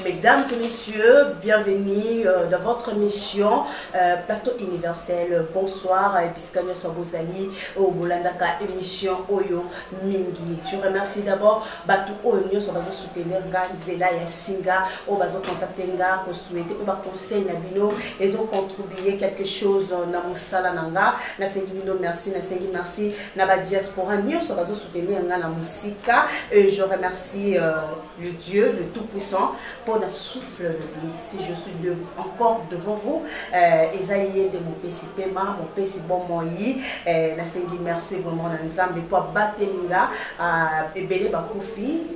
Mesdames et messieurs, bienvenue dans votre émission Plateau Universel. Bonsoir, Piscania Sobozali, au Bolandaka émission Oyo Mingi. Je remercie d'abord Batu Oyo Sobazo soutenir Zela et Singa, au Bazo Contactenga, qu'on souhaite, au conseil Nabino, ils ont contribué quelque chose dans Moussala Nanga. Nasengino, merci, Nasengi, merci, Naba Diaspora, Nyo Sobazo soutenir la musique. Et je remercie le Dieu, le Tout-Puissant, pour le souffle de vie. Si je suis encore devant vous, Esaïe de mon PC Pema, mon PC bon moyi, Nasengi, merci vraiment, Nanzam, de toi, Batelinga, Ebele Bakoufi.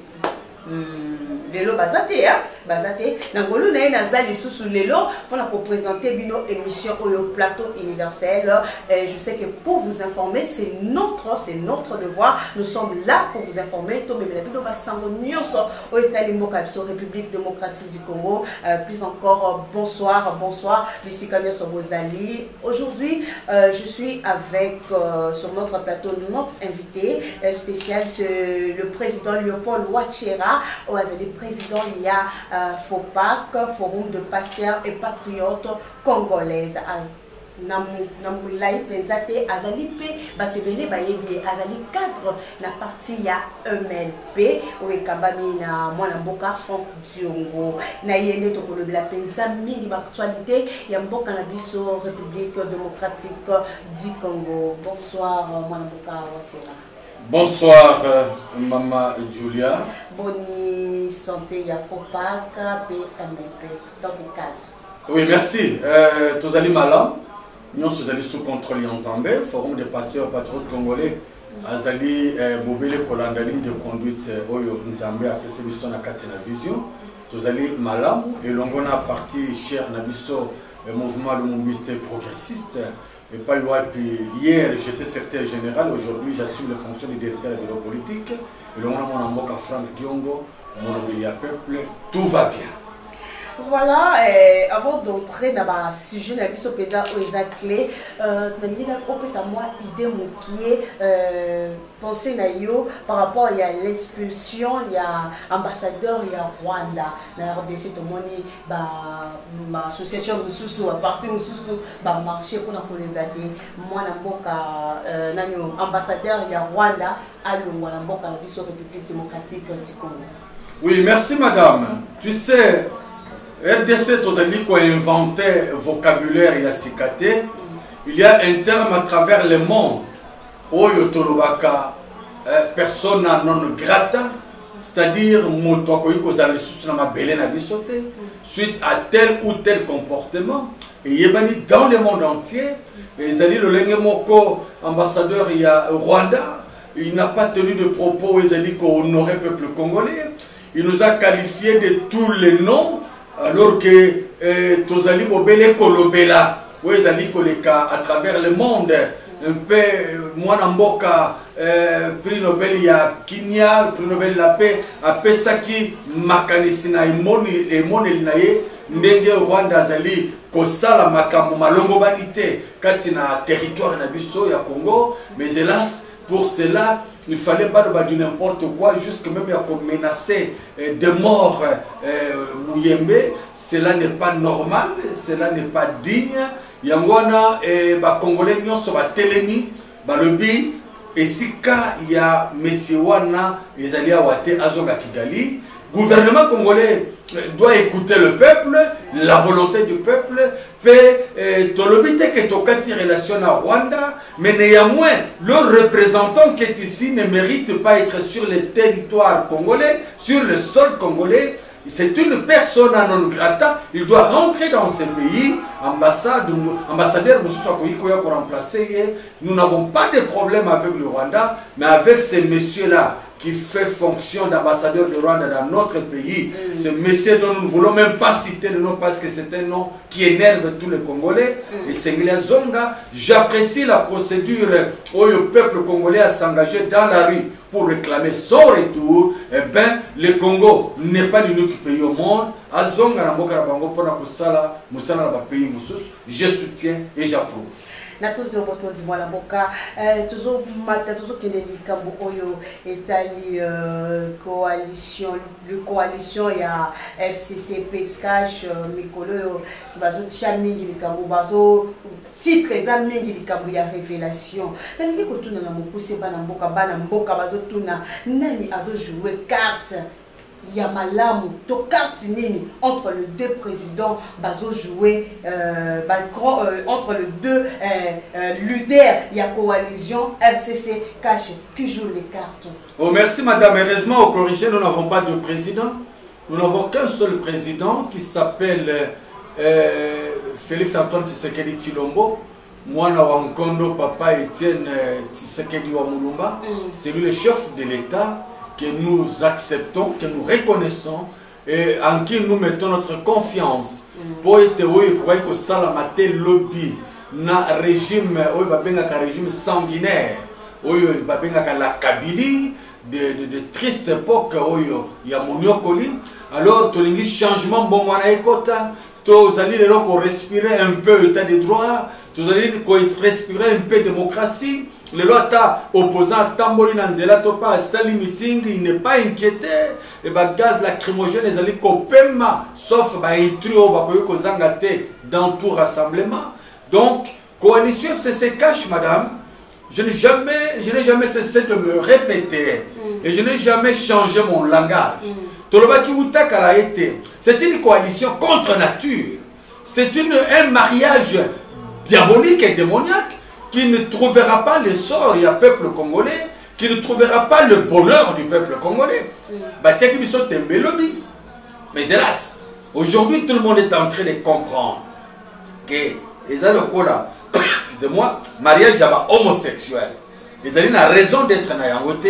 Lelo bazate hein bazate nangolo na nazali sous lelo pour la présenter bino émission Oyo Plateau Universel. Je sais que pour vous informer c'est notre devoir. Nous sommes là pour vous informer. To bebela bino basango nyonso o Italie Mokabso République démocratique du Congo. Plus encore bonsoir Lucica Sobozali. Aujourd'hui je suis avec sur notre plateau notre invité spécial, c'est le président Léopold Ouachera. Au président, il y a FOPAC, Forum de pasteurs et patriotes congolaises. Namoulai Penzate, Azali P, Batebele Bayebi, Azali cadre, la partie ya MLP, ou Ekabami na Mwanamboka, Franck Diongo, Nayene Tokolo de la Penza, mini actualité, Yamboka Nabiso, République démocratique du Congo. Bonsoir, Mwanamboka Watira. Bonsoir, Maman Julia. Bonne santé, il y a FOPAC, PMLP, dans le cadre. Oui, merci. Tous allez malins. Nous sommes sous contrôle Yanzambé, Forum des pasteurs patriotes congolais. Azali Bobele Kolanda, ligne de conduite Oyo Nzambé, après Sémission à Katena Vision. Tous allez malins. Et l'on a parti cher Nabiso, mouvement lumbiste progressiste. Et pas hier, j'étais secrétaire général, aujourd'hui j'assume les fonctions du directeur de bureau politique. Et le monde a mon Franck Diongo, mon obéli à peuple, tout va bien. Voilà, avant d'entrer dans le sujet, la mission pédale aux clés, on peut savoir idée qui pensée par rapport à l'expulsion, il y a ambassadeur, il y a Rwanda, la RDC, tout le monde, ma association Moussoussou, à partir de Moussoussou, marché pour la collégater, moi, ambassadeur, il y a Rwanda, à l'Ouamboka, la mission République démocratique du Congo. Oui, merci madame. Tu sais, RDC Totali qui a inventé vocabulaire et cicaté, il y a un terme à travers le monde, Oyo Tolobaka, persona non grata, c'est-à-dire suite à tel ou tel comportement. Et il y a dans le monde entier, les alliés le Lengemoko, ambassadeur, il y a Rwanda, il n'a pas tenu de propos, les alliés qui honoraient le peuple congolais. Il nous a qualifiés de tous les noms. Alors que Tozali Bobele Kolobela, Wezali Koleka à travers le monde, un peu Mwanamboka, prix Nobel ya Kinya, prix Nobel la paix, à Pesaki, Makanisina et Monelinaye, Ndenge Rwanda Zali, Kosala Makambo Malongo Banité, Katina territoire Nabiso ya Congo, mais hélas, pour cela, il ne fallait pas dire n'importe quoi, jusque même menacer de mort Mouyembe. Cela n'est pas normal, cela n'est pas digne. Yangwana et Congolais sont télémi, lobby, et si il y a Messie Wana, les alliés Wate Azonga Kigali, gouvernement congolais doit écouter le peuple, la volonté du peuple, tolobite que tokati relation à Rwanda, mais néanmoins, le représentant qui est ici ne mérite pas être sur le territoire congolais, sur le sol congolais. C'est une personne non grata, il doit rentrer dans ce pays, ambassadeur, nous n'avons pas de problème avec le Rwanda, mais avec ces messieurs-là, qui fait fonction d'ambassadeur de Rwanda dans notre pays. Ce monsieur dont nous ne voulons même pas citer le nom parce que c'est un nom qui énerve tous les Congolais. Et Senglia Zonga, j'apprécie la procédure où le peuple congolais a s'engagé dans la rue pour réclamer son retour. Eh bien, le Congo n'est pas l'unique pays au monde. Je soutiens et j'approuve. na tozo botonzi mwana mboka tozo mata tozo kende likambo oyo etali coalition ya FCCP cash mikolo bazo chamingi likambo bazo titre za mingi likambo ya révélation nalingi kotuna na mokuse bana mboka bazo tuna nani azo jouer carte ya malamu to carte nini entre les deux présidents bazo jouer entre les deux leaders ya coalition FCC cash qui joue les cartes. Oh merci madame, heureusement au corrigé nous n'avons pas de président, nous n'avons qu'un seul président qui s'appelle Félix Antoine Tshisekedi Tshilombo, mwana wa Nkondo papa Etienne Tshisekedi wa Mulumba, c'est lui le chef de l'État que nous acceptons, que nous reconnaissons et en qui nous mettons notre confiance pour être que salamate lobby na régime régime sanguinaire la Kabylie de triste époque il y a Moniokoli alors tolingi changement bon mwana ekota tous allez respirer un peu état de droit, tous allez respirer un peu démocratie. Le loi opposant Tamboli Nanzela Topa Sali meeting, il n'est pas inquiété. Et bah gaz lacrymogène les allez copema sauf bah un trio bah que zangate dans tout rassemblement. Donc coalition FCC cache madame. Je n'ai jamais cessé de me répéter et je n'ai jamais changé mon langage. C'est une coalition contre nature. C'est un mariage diabolique et démoniaque qui ne trouvera pas le sort du peuple congolais, qui ne trouvera pas le bonheur du peuple congolais. Mais hélas, aujourd'hui tout le monde est en train de comprendre que les alcooliques, excusez-moi, mariage homosexuel. Ils ont une raison d'être na yangote.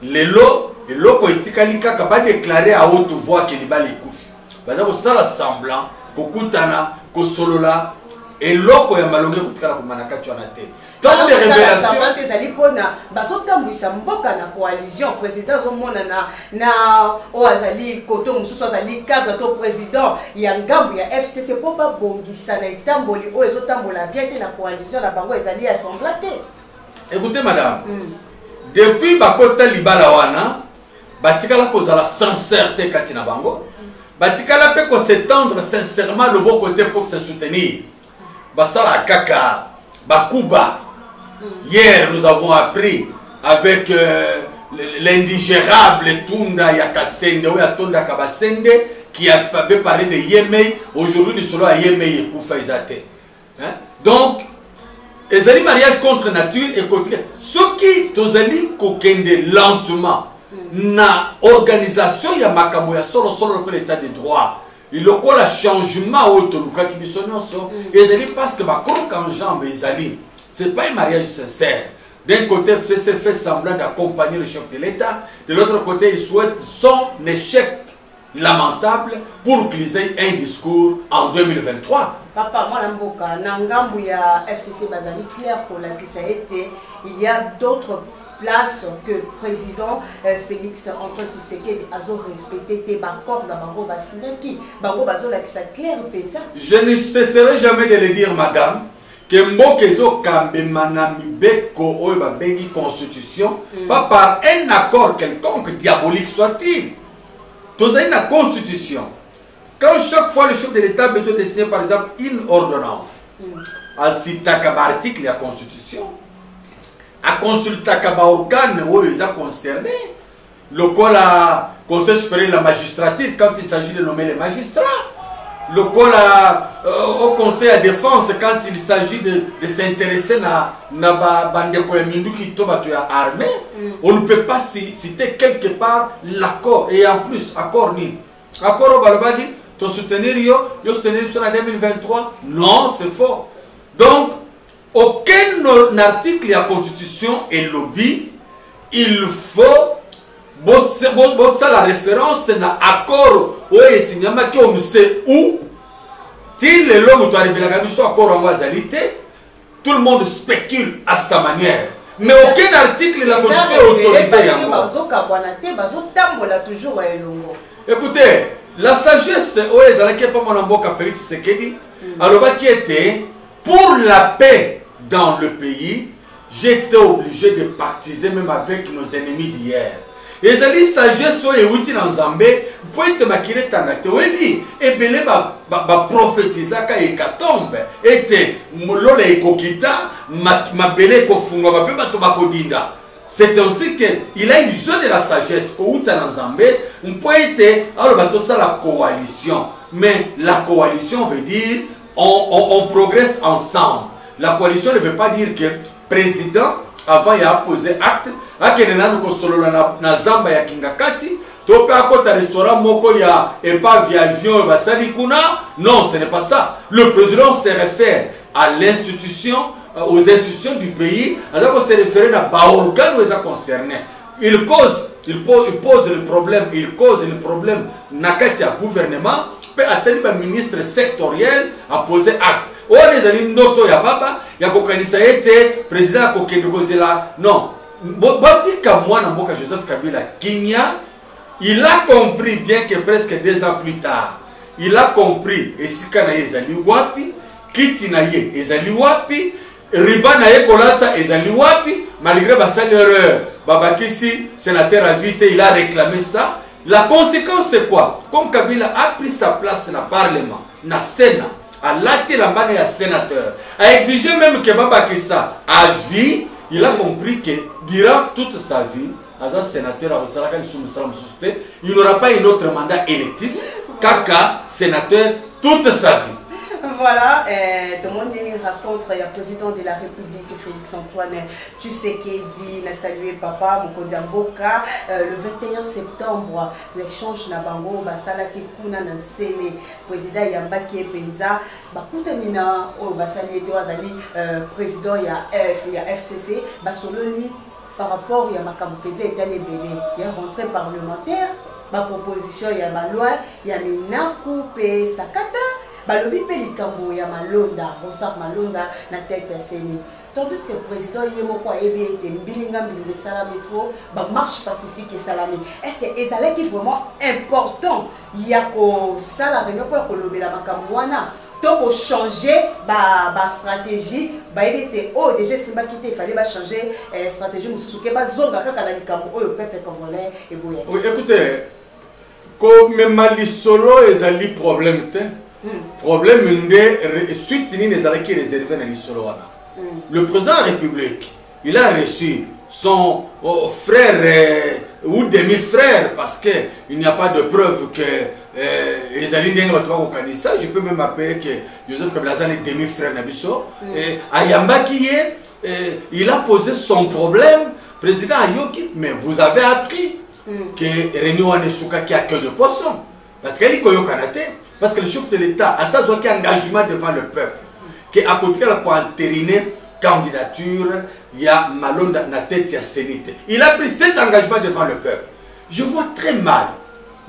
Les lots qui ont pas déclaré à haute voix que les balles couffent. Parce que ça semblant, kokutana, kosolola, et l'eau qui a malongé pour faire la manakachu anate. Tant de révélations. Coalition président na oazali koto mususu azali cadre to président ya ngambu ya FCC po ba bongisa na itamboli o ezotambola bien te la coalition la bango ezali assemblaté. Écoutez madame, depuis bakota libala wana batikala kozala sincérité katina bango batikala pe ko s'étendre sincèrement le bon côté pour se soutenir basala kaka bakuba. Hier nous avons appris avec l'indigérable Tunda Yakasende ou Yatonda Kabasende qui avait parlé de Yemei. Aujourd'hui nous sommes à Yemei et Koufaizate. Donc les alliés mariage contre nature et contre ceux qui tozali kokende lentement na organisation ya makambo ya solo que l'état de droit il y a un changement autour qui bisonnoso et les parce que ba quand jambe ezali c'est pas un mariage sincère. D'un côté FCC fait semblant d'accompagner le chef de l'État, de l'autre côté il souhaite son échec lamentable pour qu'ils aient un discours en 2023. Papa, moi, Nangambu ya FCC Bazali clair pour la qui ça a été, il y a d'autres places que le président Félix Antoine Tshisekedi a respecté tes accords dans Bango Basinaki. Bango Bazo la qui ça clair péta. Je ne cesserai jamais de le dire, madame, que Mbokezo Kambemana Mibeko Oeba Bengi Constitution, pas par un accord quelconque, diabolique soit-il. Tous avez une constitution. Quand chaque fois le chef de l'État a besoin de signer par exemple une ordonnance, à Sitakaba article de la constitution, à consulter les organes où ils sont concernés, le conseil supérieur de la magistrature quand il s'agit de nommer les magistrats, le au conseil à défense quand il s'agit de s'intéresser à l'armée, on ne peut pas citer quelque part l'accord et en plus accord ni accord au Balbagi, tu soutenir yo soutenir en 2023, non c'est faux. Donc aucun article de la constitution est lobby, il faut la référence na accord où est signé que on sait où til le long tu arrives la commission accord en moisalité, tout le monde spécule à sa manière. Mais aucun article de la constitution est autorisé. Écoutez, la sagesse où est pas mon amboka Félix Tshisekedi, alors qui était pour la paix dans le pays, j'étais obligé de pactiser même avec nos ennemis d'hier. Et ça dit sagesse et outil dans Zambé, pour être maquillé tangate, oui, et belé ba prophétisa ka ekatombe, était molola ekokita, ma belé kofunga ba beba to bakodinda. C'est aussi qu'il a usé de la sagesse au outil dans Zambé, on peut être alors bato ça la coalition, mais la coalition veut dire on progresse ensemble. La coalition ne veut pas dire que président avant il a posé acte akena nous kosolola na zamba ya kingakati tope akota restaurant moko ya epa via avion basali kuna. Non, ce n'est pas ça. Le président se réfère à l'institution, aux institutions du pays, alors se réfère à baorgan où ils concernés. Il pose le problème, il cause le problème nakati ya gouvernement peut atteindre le ministre sectoriel à poser acte. Oh, les amis, noto ya baba, ya kokanisa ete, président kokende kozela. Non. Botika mwana mboka Joseph Kabila Kimia, il a compris bien que presque 2 ans plus tard, il a compris esika na ezali wapi, kiti na ye ezali wapi, riba na ye kolata ezali wapi, malgré basali erreur. Babakisi, sénateur invité, il a réclamé ça. La conséquence c'est quoi? Comme Kabila a pris sa place dans le Parlement, dans le Sénat, a lâché la main à sénateur, a exigé même que Babakissa à vie, il a compris que durant toute sa vie, as un sénateur, il n'aura pas un autre mandat électif, Kaka, sénateur, toute sa vie. Voilà, tout le monde raconte, il y a le président de la République, Félix-Antoine Tshisekedi, il a salué papa, Mokodiamboka, le 21 septembre, l'échange na bango, basala kekuna na sene, président Yambaki Penza, bakutamina, basali ete wazali, président ya FCC, basoloni, par rapport à Makamupedze et Tanebele, il y a rentrée parlementaire, ma proposition, il y a ma loi, il y a Minaku, Pe Sakata, balobi pe likambo ya malonda Rosar malonda na tête ya seni. Tandis que le président yemoko ayebi ete mbilinga mbilinga sala métro ba marche pacifique et salami. Est-ce que ezalé qui vraiment important ya ko sala réunion pour kolobela makambo wana to ko changer ba stratégie ba ebete oh déjà simba kité il fallait ba changer stratégie mususuke ba zonga kaka na likambo oyo peuple congolais et boya. Oui, écoutez, comme mali solo ezali problème te. Problème de suite ni les arrêts réservés dans l'histoire. Le président de la République, il a reçu son frère ou demi-frère parce que il n'y a pas de preuve que les alliés au Kanissa. Je peux même appeler que Joseph Kabila est demi-frère Nabiso. Ayamba qui est, il a posé son problème. Président Ayoki, mais vous avez appris que Réunion Anesuka qui a que de poisson. Parce qu'il parce que le chef de l'État a sa engagement devant le peuple, qui a côté pour entériner candidature, il y a Malonda na tête ya sénité. Il a pris cet engagement devant le peuple. Je vois très mal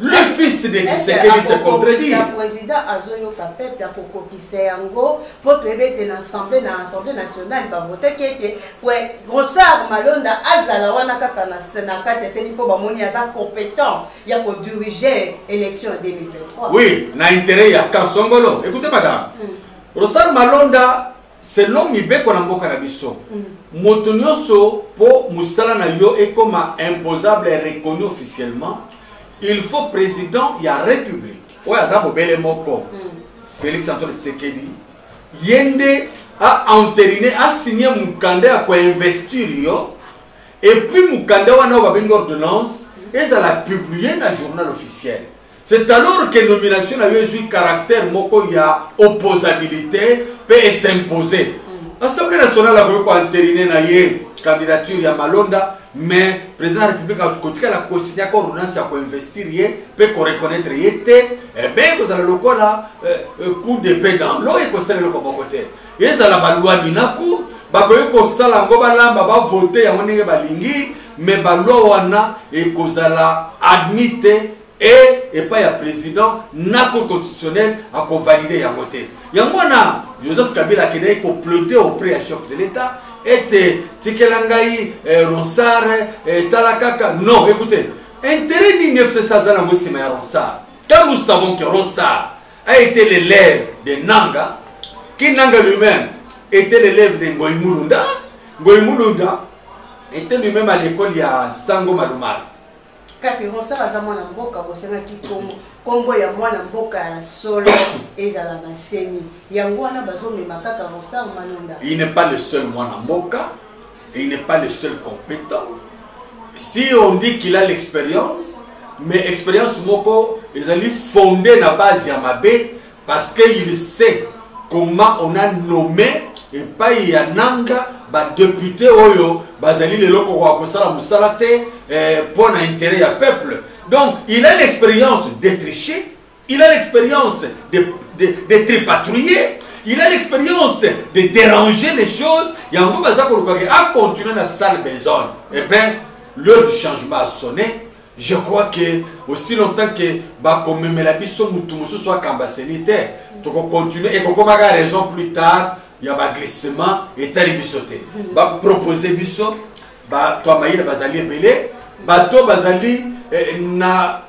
le fils de Tshisekedi se contredit. Le président Azoyo Kapé a copissé Ango pour que l'Assemblée nationale va voter qui était pour Rosar Malonda Azala wana kaka na Sénat c'est pour bamoni aza compétent il y a pour diriger l'élection en 2023. Oui, na intérêt ya Kansongolo. Écoutez madame. Rosar Malonda selon Mibeko na mboka na biso. Moto nyonso po musala na yo est comme imposable et reconnu officiellement. Il faut président, il y a république. Ouais, ça Félix Antoine Tshisekedi. Yende a entériné, a signé Mukanda à investir yo. Et puis Mukanda wana va une ordonnance et ça l'a publié dans le journal officiel. C'est alors que la nomination a eu un caractère moko il y a opposabilité peut s'imposer. L'Assemblée nationale a voulu entériner na ye candidature ya Malonda. Mais le président de la République a côté la consigné à l'ordonnance à investir, peut reconnaître y était, et bien que dans le local là, coup d'épée dans l'eau et que c'est le côté. Et ça la loi Minaku, bakoye ko sala ngo balamba ba voter ya monenge balingi, mais ba loi wana et que ça la admité et pas ya président na cour constitutionnelle à ko valider ya côté. Yangwana Joseph Kabila qui a plaider auprès du chef de l'État. Et Tikelangaï, Ronsar, Talakaka. Non, écoutez, intérêt du 900 Ronsar. Quand nous savons que Ronsar a été l'élève de Nanga, qui Nanga lui-même était l'élève de Ngoï Mulunda. Ngoï Mulunda était lui-même à l'école il y a Sango Malumar. Kasi Ronsard aza mwana mboka bosengaki kombo ya mwana mboka ya solo ezala na seni. Yango wana bazomema kaka Ronsard Manonda. Il n'est pas le seul mwana mboka et il n'est pas le seul compétent. Si on dit qu'il a l'expérience, mais expérience moko ezali fondée na base ya mabe parce qu'il sait comment on a nommé et pas yananga ba député oyo bazali leloko kwa kosala musala te pour l'intérêt ya peuple. Donc il a l'expérience de tricher, il a l'expérience de tripatouiller, il a l'expérience de déranger les choses. Yango bazako a continué dans sale besoin. Et bien l'heure du changement a sonné. Je crois que aussi longtemps que comme la biso mutumu soit cambasenité, tu continuer et comme a raison plus tard. Il y a un glissement et tali bisoté. Ba proposer biso, ba toi maïla bazali belé, ba to bazali na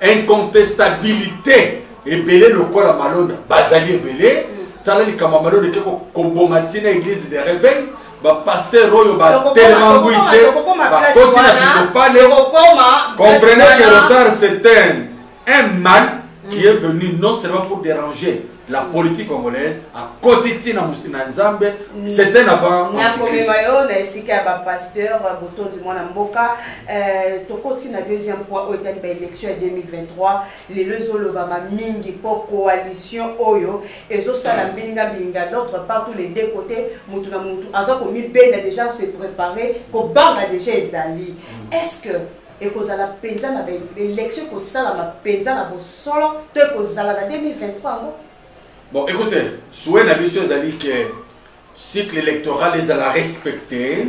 incontestabilité et belé le corps à malonda bazali belé. Tala li kama malonda ke ko kombomatina église de réveil, ba pasteur royo ba tellement guité, ba continue pas les comprenez que Ronsard c'est un mal qui est venu non seulement pour déranger la politique congolaise à côté de Nzambe, c'est un avant. Pasteur Boto du Mboka. To continue na deuxième point au état de l'élection 2023. Les Lezolobama mingi pour coalition Oyo et zo sala binga binga d'autre part tous les deux côtés mutu na mutu aza komi ben a déjà se préparer ko banga déjà ezali. Est-ce que et que la penza na l'élection ko sala ma penza na bo solo to ko sala na 2023 Bon, écoutez, souhait d'ambition est que le cycle électoral les a respecté.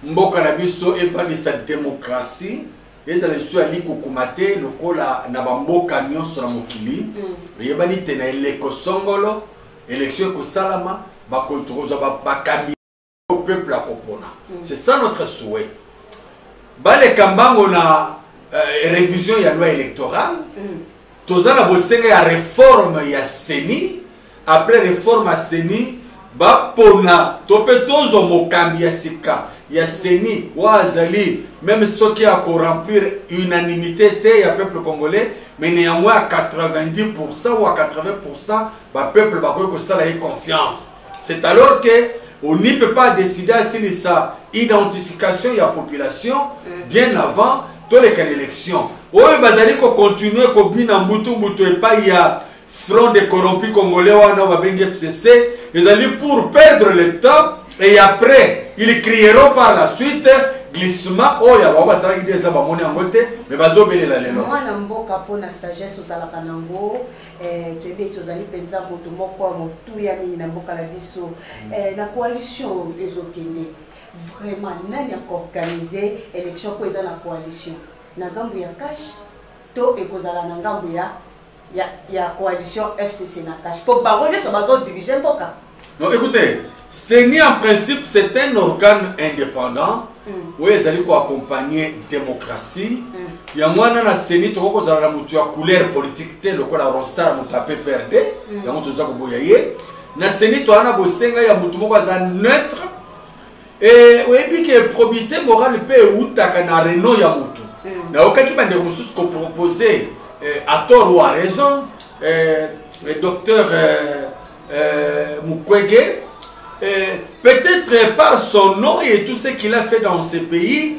Mboka nabiso évali sa démocratie. Les a su ali kukumate le kola na bamboka nyonso na mokili. Yebani tena eleko songolo élection ko salama ba kontroza ba kambi au peuple à kopona. C'est ça notre souhait. Ba le kambango na révision ya loi électorale. Tozala bosenga ya réforme ya Seni. Après réforme à Seni, ba pona tope tozo mokambi ya sika ya Seni wazali même ceux qui a remplir unanimité te ya peuple congolais mais néanmoins à 90% ou à 80% ba peuple ba ko sala confiance. C'est alors que on n'y peut pas décider à sa identification ya population bien avant tous les élections. Oyo bazali ko continuer ko bina mbutu et pas il y a front des corrompus congolais wana babengi FCC, ils allaient pour perdre le temps et après ils crieront par la suite glissement oh ya baba sala ki desa ba moni angote mais bazo belela lelo mwana mboka pona sagesse ozala kanango tebe tozali penza moto moko motu ya mingi na mboka la biso na coalition ezokende vraiment nani a organisé élection ko eza na coalition na ngambu ya cash to ekozala na ngambu ya coalition FCC na cash pour baroner ça bazo diriger mboka. Non écoutez, Seni en principe c'est un organe indépendant où ils allaient accompagner démocratie. Il y a moins dans la Seni to ko zala mutu ya couleur politique te le ko la Ronsard mutape perdre ya mutu za ko boyaye na Seni to ana bosenga ya mutu moko za neutre et oyebi que probité morale pe utaka na reno ya mutu na okaki bande mususu ko proposer à tort ou à raison le docteur Mukwege peut-être par son nom et tout ce qu'il a fait dans ce pays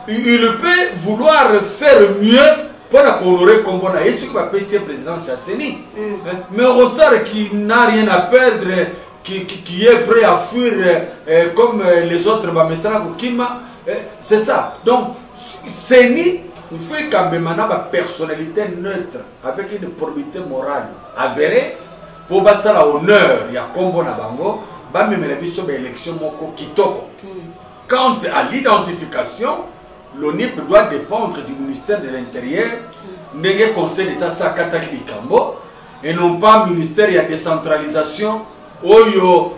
il peut vouloir faire mieux pour honorer comme on a et ce qui va payer président Sasseni mais Ronsard qui n'a rien à perdre qui est prêt à fuir comme les autres c'est ça donc Seni il faut quand même une personnalité neutre avec une probité morale avérée pour passer à l'honneur. Il y a combo na bango, ba même la biso ba élection moko kitoko. Quant à l'identification, l'ONIP doit dépendre du ministère de l'Intérieur, n'engé conseil d'État sakata kikambo et non pas ministère ya décentralisation oyo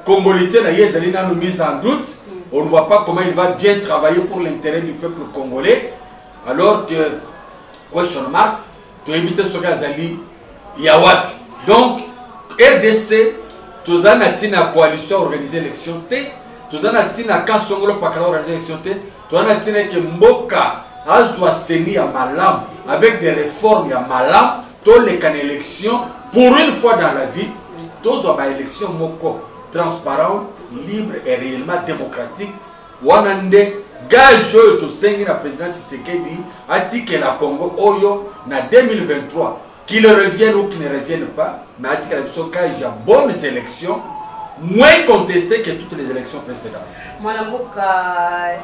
congolais na yezali na mise en doute. On ne voit pas comment il va bien travailler pour l'intérêt du peuple congolais. Alors que, question mark, tu évites ce que Azali Yawat. Donc, RDC, toza na tina coalition organiser élection te, toza na tina quand songolo pakala organiser élection te, toza na tina que mboka azwa seni ya malam avec des réformes ya malam to les can élection pour une fois dans la vie, tozo ba élection moko transparent, libre et réellement démocratique. Wanande gage to sengi na président Tshisekedi ati que la Congo oyo na 2023 qu'il revienne ou qu'il ne revienne pas, mais ati que la bonnes élections moins contestées que toutes les élections précédentes. Mwanamboka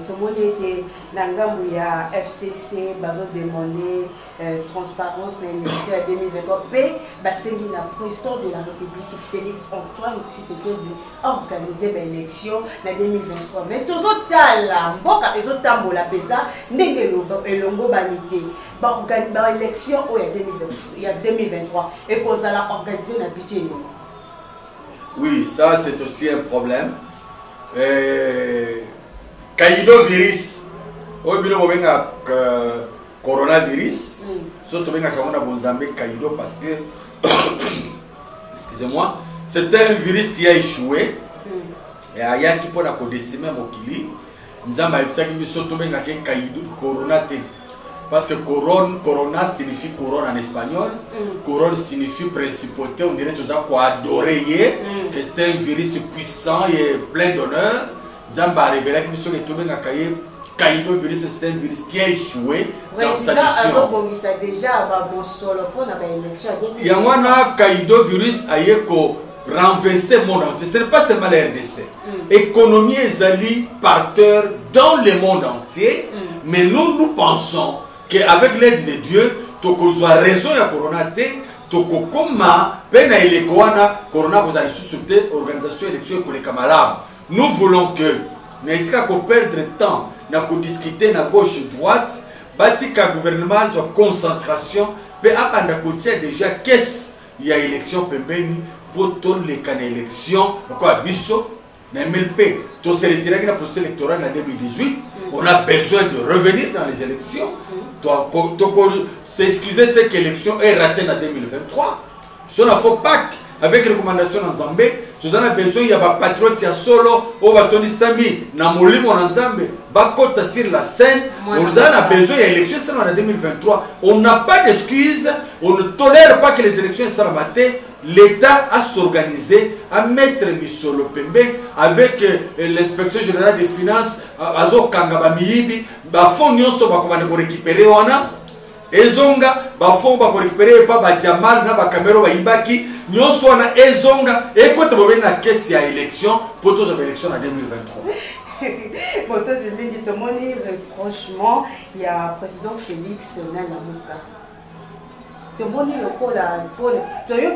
tout le monde était dans ngambu ya FCC bazo demander transparence dans l'élection à 2023 p basengi na président de la République Félix Antoine Tshisekedi organiser l'élection en 2023 mais tozotala mboka ezotambola peza ndenge elongo banité ba élection au ya 2023 et kozala organiser na budget. Oui, ça c'est aussi un problème. Kaido virus, au bilo benga coronavirus, surtout benga kamona bonzambe Kaido parce que, excusez-moi, c'est un virus qui a échoué. Et aya qui peut la décimer mokili, nzamba ebisa ki surtout benga ke Kaido corona te. Parce que corona signifie couronne en espagnol. Couronne signifie principauté. On dirait tout ça quoi adorer. Que c'est un virus puissant et plein d'honneur. Zamba révélé que nous sommes tombés dans le Kaido virus, c'est un virus qui a échoué dans sa mission. Déjà bon solo pour la élection. Il y a un Kaido virus a renversé le monde entier. Ce n'est pas seulement la RDC. Économie et ali parteur dans le monde entier. Mais nous pensons qu'avec l'aide de Dieu, toko soit raison ya corona te, toko koma pena elekoana corona vous allez susciter organisation élection pour les camarades. Nous voulons que n'hésitez pas perdre temps, n'a ko discuter na gauche et droite, batika gouvernement soit concentration, pe apanda kotia déjà qu'est-ce il y a élection pembeni pour tourner les can élection, quoi biso na MLP, to se retirer dans le processus électoral en 2018. On a besoin de revenir dans les élections. C'est excusé que l'élection est ratée en 2023. Si on a fait Pâques avec recommandation en Zambé, si on a besoin, il y a des patriotes, il y a solo, au Batoni Sami, Namolimo en Zambé, Bakota sur la scène. On a besoin, il y a élection en 2023. On n'a pas d'excuses, on ne tolère pas que les élections soient ratées. L'État a s'organisé, à mettre Misolo Pembe avec l'inspection générale des finances, Azo Kangaba Miyibi, Bafon Nyonso Bakomane récupérer wana, Ezonga, Bafon Bako récupérer pas Badjamal, na Bakamero Baibaki, Nyonso wana Ezonga, et quand on a caisse à élection, pour toutes les élections en 2023. Bon, franchement, il y a le président Félix Nalamuka. Tout le monde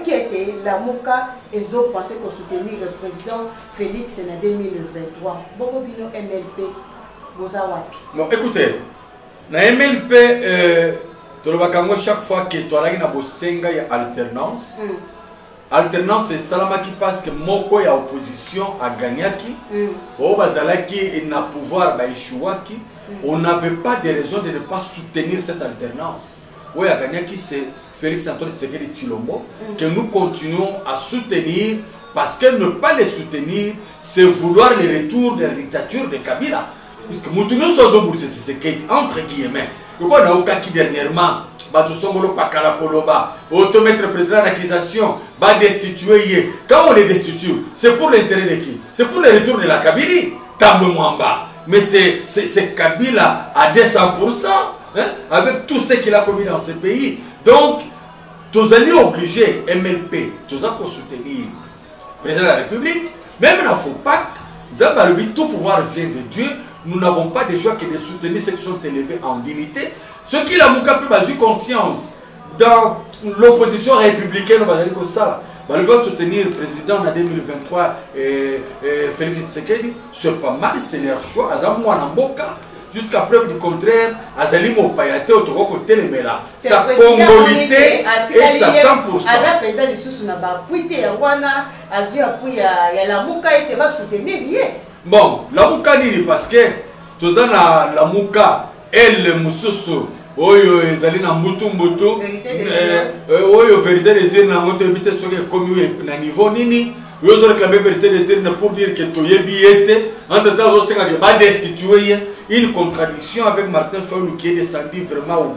qui était la Mouka, ils ont pensé qu'on soutenir le président Félix en 2023. Beaucoup de MLP, bon, écoutez, dans MLP, chaque fois que tu as une alternance, alternance c'est Salama qui passe que Moko et opposition a gagné qui, au Bazalaki et n'a pouvoir échouaki, on n'avait pas de raison de ne pas soutenir cette alternance. Oui, à gagné qui c'est Félix Antoine Tshisekedi Tshilombo, que nous continuons à soutenir, parce que ne pas les soutenir, c'est vouloir le retour de la dictature de Kabila. Puisque nous sommes Tshisekedi, entre guillemets. Donc on a au cas qui dernièrement, Batu Songolo Pakala Koloba, automettre président d'accusation, va destituer. Quand on les destitue, c'est pour l'intérêt de qui? C'est pour le retour de la Kabylie. Tambe Mwamba. Mais c'est Kabila à 200%, hein, avec tout ce qu'il a commis dans ce pays. Donc, tous allons obligés, MLP, tous allons soutenir le président de la République, même dans FOPAC, tout pouvoir vient de Dieu. Nous n'avons pas de choix que de soutenir ceux qui sont élevés en dignité. Ceux qui l'ont eu conscience dans l'opposition républicaine, on doit soutenir le président en 2023, Félix Tshisekedi. C'est pas mal, c'est leur choix. Jusqu'à preuve du contraire, Azali Mopayate au Toko Telemela. Sa congolité est à 100%. Bon, la Mouka ni parce que Tozana la Mouka, elle Moussousou, oyo ezali na mbutu oyo vérité des îles na ngoto ebite soki ekomi na niveau nini yo zo réclamer vérité des îles pour dire que toyebi ete entre temps osenga ke ba destituer une contradiction avec Martin Fayulu qui est descendu vraiment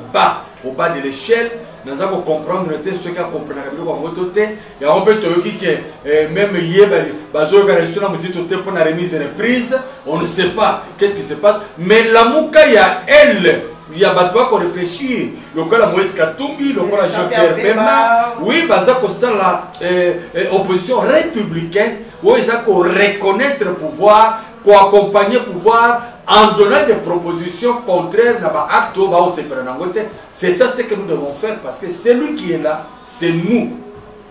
au bas de l'échelle. Nous avons comprendre ce qu'il a compris et on peut te dire que même hier pour la remise et reprise on ne sait pas qu'est-ce qui se passe mais la mouka il y a elle il y a battu qu'on réfléchit le cas la Moïse Katumbi le cas la Jean-Pierre Bemba oui parce que ça la opposition républicaine où ils ont reconnaître le pouvoir pour accompagner le pouvoir en donnant des propositions contraires à l'acte. C'est ça ce que nous devons faire parce que celui qui est là, c'est nous.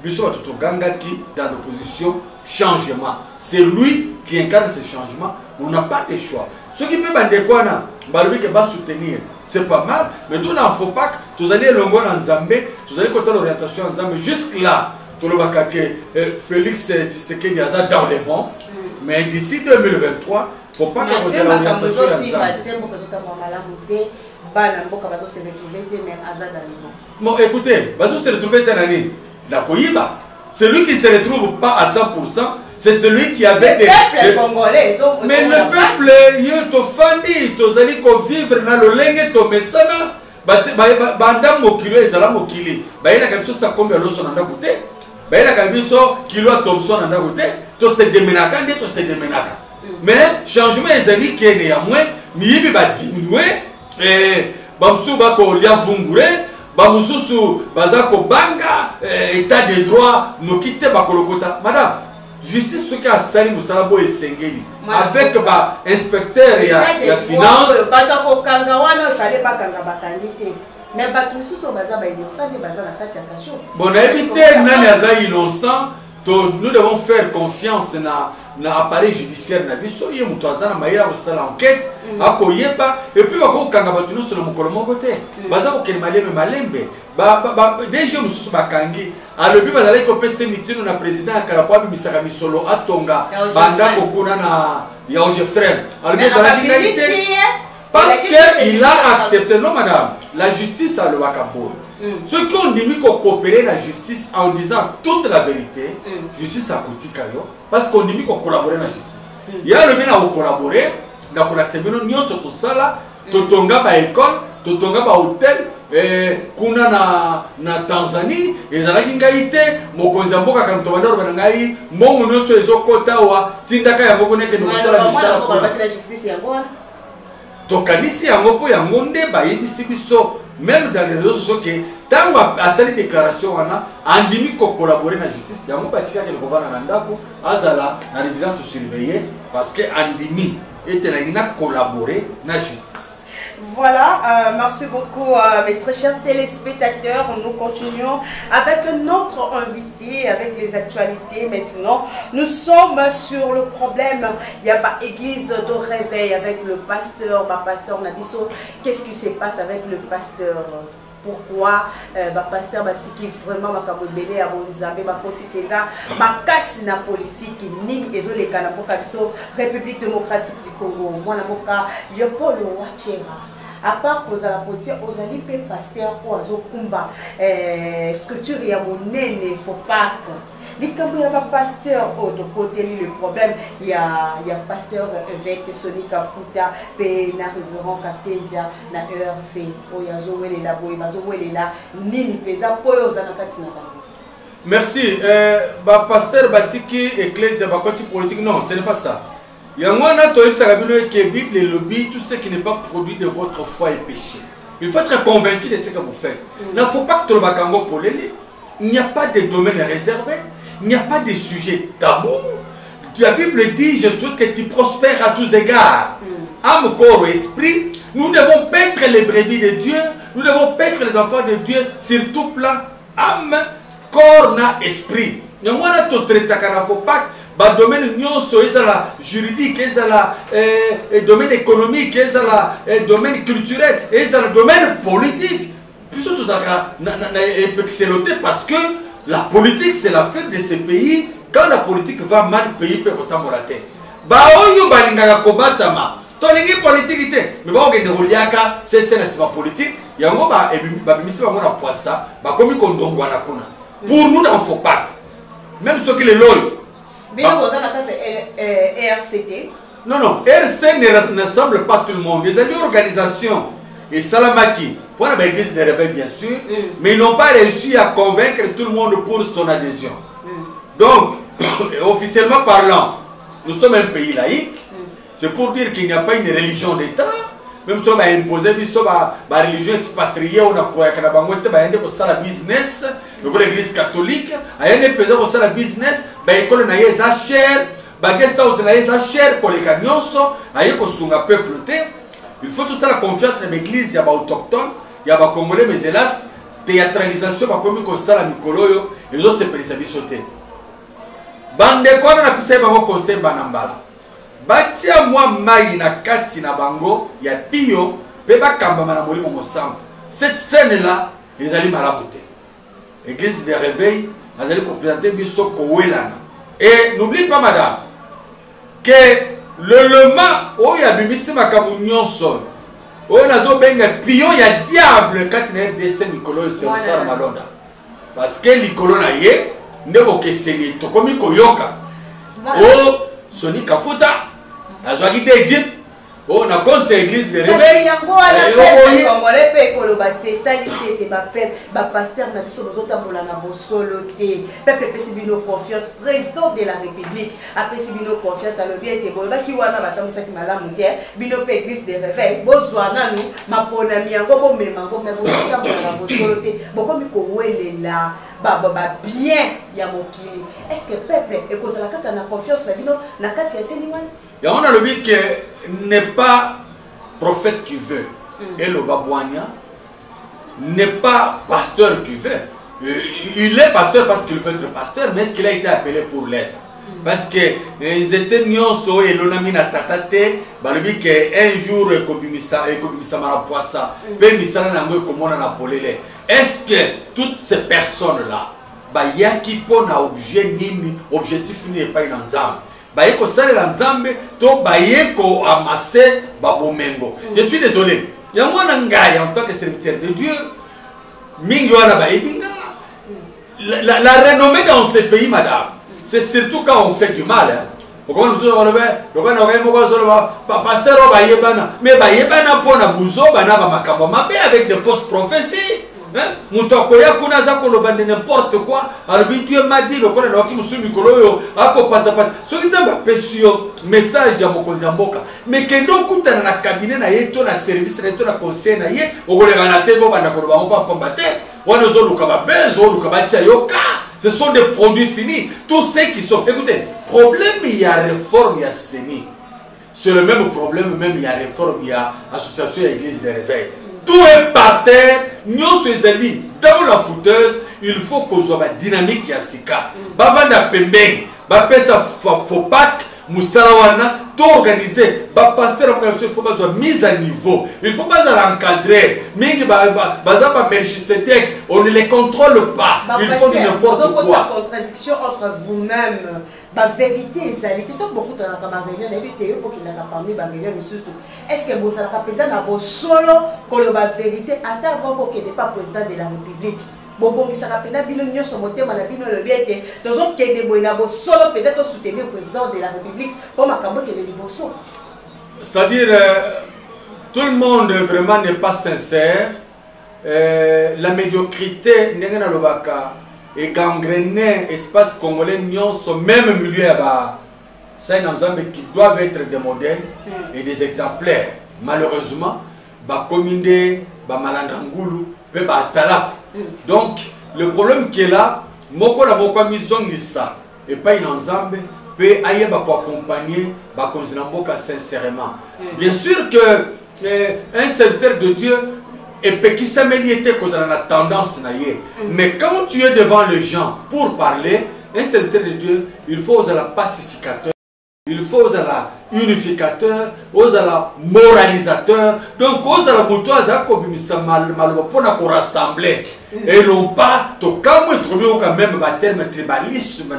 Dans l'opposition, changement. C'est lui qui incarne ce changement. On n'a pas de choix. Ce qui peut soutenir, c'est pas mal, mais tout n'en faut pas que vous allez longueur en Zambé, vous allez côté l'orientation en Zambé, jusque-là, tout le Félix Tshisekedi dans les bons. Mais d'ici 2023, il ne faut pas que vous ayez l'orientation bon, écoutez, Bazou se retrouve celui qui ne se retrouve pas à 100%, c'est celui qui avait des Congolais. Mais le peuple, il tofandi, tozali ko vivre na lolenge to mesana, banda mokilo ezala mokili. Ba ina kabiso sa kombe loso na ndakute. Ba ina kabiso kilo Thompson na ndakute. To se demenaka nde to se demenaka. Mais changement ezali kene ya mwe, miyibi ba diminuer bamusu bako lia vungure, bamususu bazako banga état de droit no kite bakolokota. Madame, justice ce qui a sali musalabo esengeli avec ba inspecteur ya finance batako kanga wana fallait pas kanga bakangite. Mais batususu baza ba innocent de baza na kati ya kasho. Bon, éviter nani aza innocent. Nous devons faire confiance dans l'appareil judiciaire. Nous devons faire enquête. Et puis, nous devons sur le Mokolomo côté. Nous devons faire malembe. Déjà, nous sommes bakangi. Alors, nous devons faire le président Karapoa Misaka Misolo Atonga. Banda Kokuna na Yaoje Frère. Parce qu'il a accepté, non madame, la justice a le Wakabo. Ceux qui ont dit qu'on coopérait la justice en disant toute la vérité, justice a coûté Kayo, parce qu'on dit qu'on collaborait la justice. Il y a le bien à collaborer, donc on accepte nous sur tout ça là, totonga ba école, totonga ba hôtel, kuna na Tanzanie, et ça qui ngaïté, mokonzi mboka comme tomanda banangai, mbongo nyonso ezokota wa tindaka ya mbongo neke no sala misala pour la justice yango. Tokanisi yango po yango nde bayebisi biso même dans les réseaux sociaux que tant à cette déclaration wana andimi ko collaborer na justice yango batika ke kovana na ndako azala na résidence surveillée parce que andimi était na collaborer na justice. Voilà, merci beaucoup mes très chers téléspectateurs. Nous continuons avec notre invité, avec les actualités maintenant. Nous sommes sur le problème, il n'y a pas église de réveil avec le pasteur, pasteur Nabiso. Qu'est-ce qui se passe avec le pasteur? Pourquoi pasteur Batiki vraiment makabobele à Bonzambe bakotikeza makasi na politique nini ezoleka na boka biso République démocratique du Congo mwana boka Léopold Wachera. À part que la politique, aux alliés pasteur ou à Zokumba, structure et à mon nez, faut pas que. Les camps, il y a pasteur, de côté, le problème, il y a pasteur avec Sonic Afuta, na révérend Katendia, na ERC, Oyazo, elle est là, Boyazo, elle est là, Nini, Peza, Poyo, Zanakatina. Merci. Pasteur Batiki, Église, politique, non, ce n'est pas ça. Il y a un que Bible et le Bible, tout ce qui n'est pas produit de votre foi est péché. Il faut être convaincu de ce que vous faites. Il ne faut pas que tu le bakango pour l'élite. Il n'y a pas de domaine réservé. Il n'y a pas de sujet tabou. La Bible dit, je souhaite que tu prospères à tous égards. Âme, corps, esprit. Nous devons paître les brebis de Dieu. Nous devons paître les enfants de Dieu sur tout plan. Âme, corps, esprit. Il y a un faut pas domaine juridique, domaine économique, domaine culturel, domaine politique. Puis surtout, parce que la politique, c'est la fête de ces pays. Quand la politique va mal, le pays peut être moraté. Politique, mais c'est pas politique. yango babimisi bango na poissa bakomi kondongwana kuna pour nous dans FOPAC même ceux qui les loyaux RCT. Non, RC ne rassemble pas tout le monde. Les organisations et Salamaki, pour l'église des réveils bien sûr, mais ils n'ont pas réussi à convaincre tout le monde pour son adhésion. Donc, officiellement parlant, nous sommes un pays laïque. C'est pour dire qu'il n'y a pas une religion d'État. Même si on a imposé la religion expatriée, on a pour la business, l'église catholique, on a imposé la business, on a imposé bagesta uzinaeza cher pour les canyonso aye ko sunga peuple te. Il faut toute ça la confiance dans l'église ya ba autochtone ya ba congolais mais hélas théâtralisation ba komi ko sala mikoloyo ezo se pelisa biso te bande ko na pisa ba ko conseil banambala batia moi mai na kati na bango ya pio pe ba kamba na molimo mo centre. Cette scène là les ali malamu te église des réveils azali ko présenter biso ko welana. Et n'oublie pas madame que le lema où il y a bimisi makamu nyonso où nazo benga pion ya diable quand il y a des Nicolo c'est ça malonda parce que Nicolo na ye ndebo keseli to komi koyoka oh soni kafuta azwaki d'Égypte oh na compte église de réveil pasteur na biso bozotambola na bosolo te peuple pesi bino confiance président de la république apesi bino confiance alobi ete bolobaki wana batambisaki malamu te bino pe église de réveil bozwa nanu maponami yango bomema yango me bozotambola na bosolo te bokomi kowelela bien ya mokili. Est-ce que peuple ekozala kaka na confiance na bino na kati ya seni wana? Et on a le dit que n'est pas prophète qui veut et le babouania n'est pas pasteur qui veut. Il est pasteur parce qu'il veut être pasteur, mais est-ce qu'il a été appelé pour l'être? Parce que ils étaient nyonso et l'onamina tatate, balobi que un jour ekobimisa mara poissa, pe misala na ngo komona na polele. Est-ce que toutes ces personnes là, ba yaki pona objet nini, objectif ni pas une ensemble? Bayeko salela nzambe to bayeko amasser babomengo. Je suis désolé. Yango na ngai en tant que serviteur de Dieu, mingi wana baibinga. La renommée dans ce pays madame, c'est surtout quand on fait du mal hein. Pourquoi nous on pasteur bayebana, mais bayebana pona buzo bana ba makambo mabe avec de fausses prophéties. Mutokoya kuna za kolobande n'importe quoi. Alors Dieu m'a dit le kona noki musumi koloyo akopata pata. Soki tamba pesio message ya mokonzi mboka. Mais kendo kutana na cabinet na yeto na service na yeto na conseil na ye okolega na tevo bana koloba on pas combattre. Wana zo luka ba bezo luka ba tia yoka. Ce sont des produits finis. Tous ceux qui sont écoutez, problème il y a réforme il y a seni. C'est le même problème même il y a réforme il y a association et église de réveil. Tout est par terre, nous sommes dans la fouteuse, il faut qu'on soit dynamique et sika. Bavanda pembeng, bapesa FOPAC, Moussalawana, tout organisé, bapasser il faut pas mise à niveau, il faut pas l'encadrer. Mingi bazaba Melchisedek, on ne les contrôle pas. Il faut n'importe quoi. La contradiction entre vous-même, la vérité et la réalité. Donc beaucoup de gens qui ont été pour qu'il n'a pas parmi les est-ce que vous avez peut-être solo que la vérité attend avant qu'il n'est pas président de la République? Bon, ça rappelle bien l'union sur mon thème, on a bien le vérité. Dans un cas de Boinabo, solo peut-être soutenir le président de la République pour ma campagne qui est le bosso. C'est-à-dire, tout le monde vraiment n'est pas sincère. La médiocrité n'est pas et gangréné espace congolais sont même milieu à c'est un ensemble qui doivent être des modèles et des exemplaires. Malheureusement, Bakominde, Malandangulu, Talap. Donc, le problème qui est là, Moko la Moko Mizongisa et pas une ensemble peut aller accompagner Bakonzinamboka sincèrement. Bien sûr que un serviteur de Dieu et qui s'améliore cause de la tendance naïe. Mais quand tu es devant les gens pour parler, un serviteur de Dieu, il faut la pacificateur, il faut la unificateur, la moralisateur. Donc, la boutoise pour rassembler. Et non pas, quand même, terme tribalisme,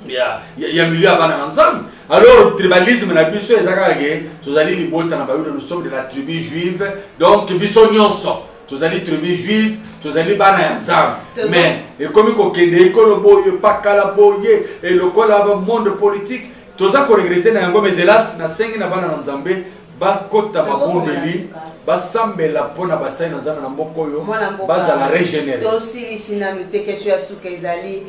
il y a milieu avant ensemble. Alors, le tribalisme, la biso, nous sommes de la tribu juive, donc biso nyonso, tous allez tribu juive, tous allez bana ensemble. Mais, et comme il y a pas calaboye, et le monde politique, tous allez regretter, mais hélas, na sengi na bana ensemble. Bakota mabondeli basambela pona basai na zana na mboko yo bazala régénérer aussi ici na noté question ya suka ezali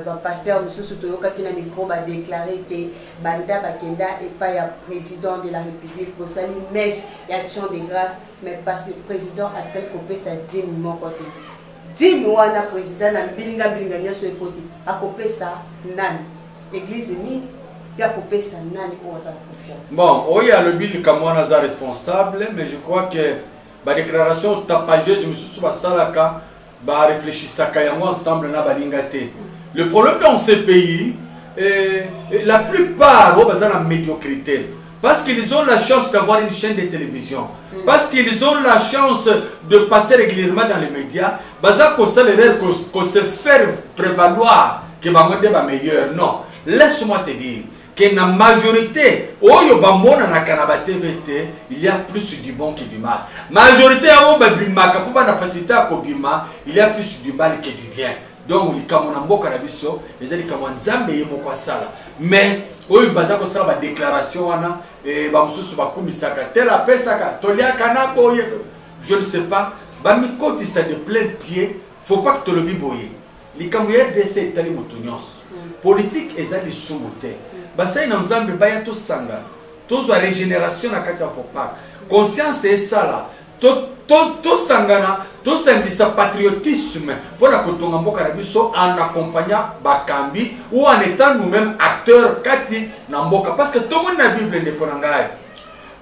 ba pasteur mususu toyoka kina micro ba déclarer que banda bakenda et pas ya président de la République bosali messe et action de grâce mais parce que président a tel copé sa dîme mon côté dîme wana président na bilinga nyoso ekoti akopé sa nani église ni. Bon, oui, le bill comme on est responsable, mais je crois que la déclaration tapageuse, je me suis dit réfléchir ensemble na balingate. Le problème dans ces pays, la plupart ont la médiocrité. Parce qu'ils ont la chance d'avoir une chaîne de télévision. Parce qu'ils ont la chance de passer régulièrement dans les médias. Qu'on se fait prévaloir que va meilleur. Non. Laisse-moi te dire que la majorité, il y a plus du bon que du mal. Majorité, il y a plus du mal que du bien. Donc, mais, déclaration, je ne sais pas, quand il s'est de plein pied, il ne faut pas que tu le biboyes. Les camoyens de ces politique et ça les sous-motés. Basa ina nzambe baya to sanga. Tozo a régénération na kati ya fopak. Conscience est ça là. To sangana, to sangisa patriotisme pour la kotonga mboka na biso en accompagnant bakambi ou en étant nous-mêmes acteurs kati na mboka parce que tout le monde na Bible ne konangaye.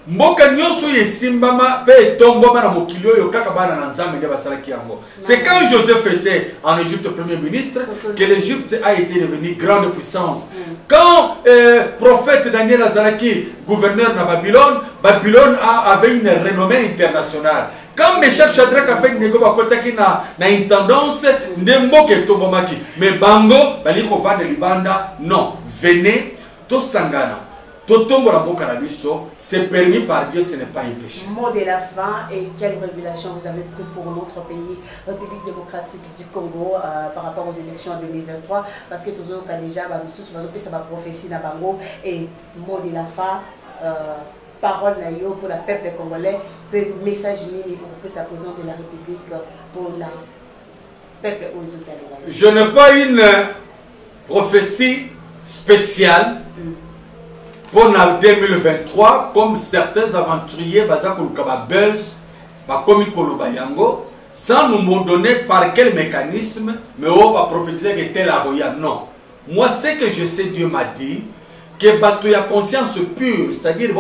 Mboka nyonso yesimbama pe tomboma na mokili oyo kaka bana na nzambe nde basalaki yango. C'est quand Joseph était en Égypte premier ministre que l'Égypte a été devenue grande puissance. Quand prophète Daniel azalaki gouverneur na Babylone, Babylone avait une renommée internationale. Quand Meshach Shadrach Abednego bakotaki na intendance nde mboka etombomaki. Mais bango baliko va de libanda non, venez to sangana. C'est permis par Dieu, ce n'est pas un péché. Mot de la fin et quelle révélation vous avez pris pour notre pays, République démocratique du Congo, par rapport aux élections en 2023, parce que tous autres déjà, ça va prophétie dans Bango et mot de la fin, parole pour le peuple congolais, message pour que ça présente de la République pour le peuple aux États-Unis. Je n'ai pas une prophétie spéciale. Pour 2023, comme certains aventuriers, sans nous donner par quel mécanisme, mais on va prophétiser que tel aboya. Non. Moi, ce que je sais, Dieu m'a dit, que tu as conscience pure, c'est-à-dire,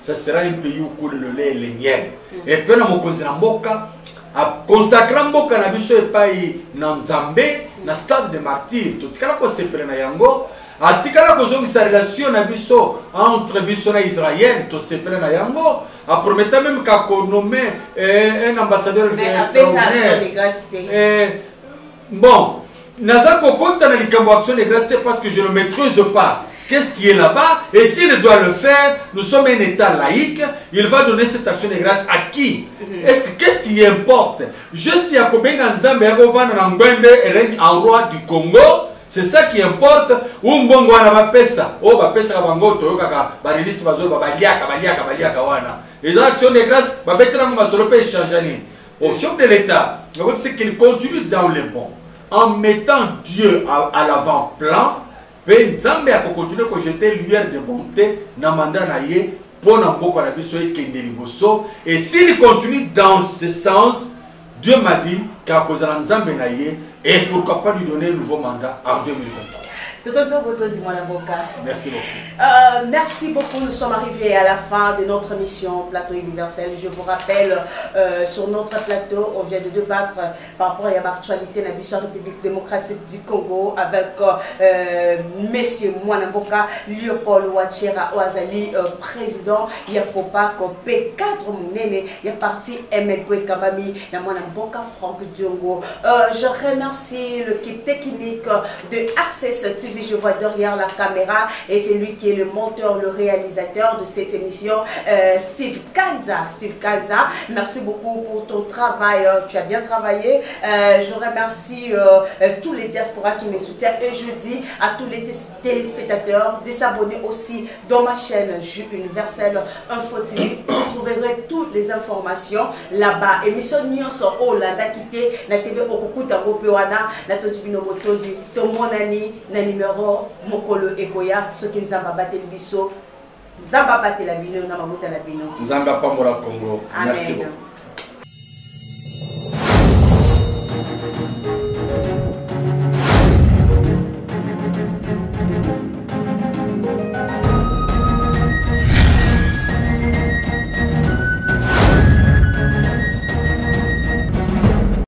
ça sera un pays où coule le lait et les miel. Et puis, a consacré mboka na biso epai na nzambe na stade de martyr totikala ko sepela na yango atikala ko zongisa relation na biso entre biso na Israël to sepela na yango a promettant même qu'a nommé un ambassadeur bon naza ko konta na likambo action de grâce parce que je ne maîtrise pas. Qu'est-ce qui est là-bas? Et s'il doit le faire, nous sommes un État laïque, il va donner cette action de grâce à qui? Qu'est-ce qui importe? Juste si en roi du Congo, c'est ça qui importe. Les actions de grâce, au chef de l'État, c'est qu'il continue dans le bon, en mettant Dieu à l'avant-plan. Nzambe a continué à jeter lueur de bonté na mandat na ye pour n'importe la biso et liboso. Et s'il continue dans ce sens, Dieu m'a dit qu'à cause de Nzambe na ye et pourquoi pas lui donner un nouveau mandat en 2023. Merci beaucoup. Merci beaucoup. Nous sommes arrivés à la fin de notre mission Plateau Universel. Je vous rappelle, sur notre plateau, on vient de débattre par rapport à l'actualité de la République démocratique du Congo avec Monsieur Mwanamboka, Léopold Ouachera Ouazali, président. Il ne faut pas qu'on paie 4 mounene. Il y a parti MLP Kabami, il y a Mwanamboka Franck Diongo. Je remercie l'équipe technique de Access TV. Je vois derrière la caméra et c'est lui qui est le monteur, le réalisateur de cette émission, Steve Kanza. Steve Kanza, merci beaucoup pour ton travail. Tu as bien travaillé. Je remercie tous les diasporas qui me soutiennent et je dis à tous les téléspectateurs de s'abonner aussi dans ma chaîne Jus Universel Info TV. Vous trouverez toutes les informations là-bas. Émission Nyonso Olanda Kité, la TV Okukuta Gopewana, la Totibino Motondi, Tomonani, na numéro Mokolo Ekoya, ce qui nous a battu le biseau. Nzamba battu la bino, na mamuta la bino. Nzamba Pamora Congo. Merci beaucoup.